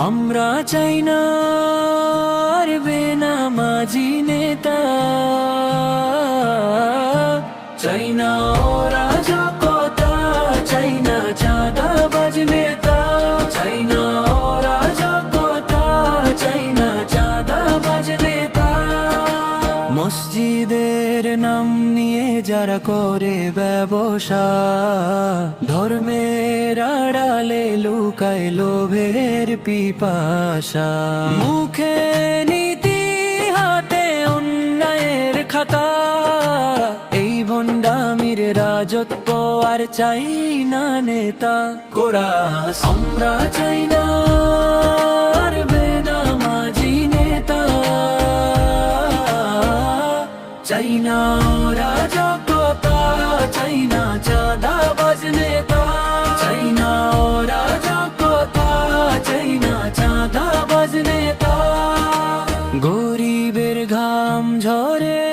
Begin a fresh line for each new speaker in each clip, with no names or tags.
আমরা চাই না আর বেনামাজি নেতা, চাই না অরাজকতা, চাই না চাঁদাবাজ নেতা, চাই না অরাজকতা, চাই না চাঁদাবাজ নেতা। মসজিদের নাম নিয়ে যারা করে ব্যবসা, ধর্মের আড়ালে লুকায় লোভের পিপাসা, মুখে নীতি হাতে অন্যায়ের খাতা, এই ভণ্ডামির রাজত্ব আর চাই না নেতা। কোরাস আমরা চাই না আর বেনামাজি নেতা, চাই না অরাজকতা, চাই না চাঁদাবাজ নেতা, চাই না অরাজকতা, চাই না চাঁদাবাজ নেতা। গরিবের ঘাম ঝরে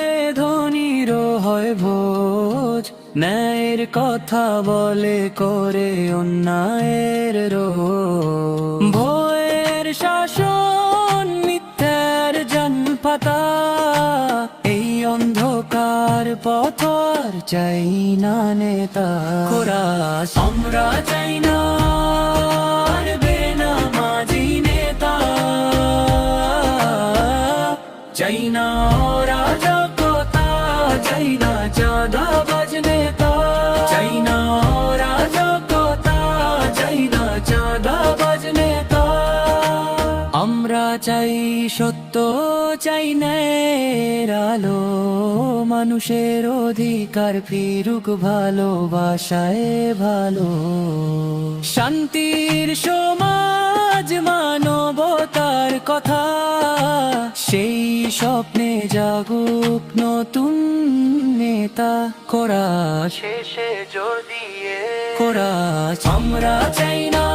ধনীর হয় ভোজ, ন্যায়ের কথা বলে করে অন্যায়ের রোজ। ভয়ের শাসন মিথ্যার জনপাতা, এই অন্ধকার পথর চাই না নেতা। কোরাস আমরা চাই না আর বেনামাজি নেতা, চাই না অরাজকতা, চাই না চাঁদাবাজ নেতা, চাই না অরাজকতা, চাই না চাঁদাবাজ নেতা। আমরা চাই সত্য, চাই ন্যায়ের আলো, মানুষের অধিকার ফিরুক ভালোবাসায় ভালো, শান্তির সমাজ মানবতার কথা, সেই স্বপ্নে জাগুক নতুন নেতা। কোরাস শেষে জোর দিয়ে কোরাস আমরা চাই না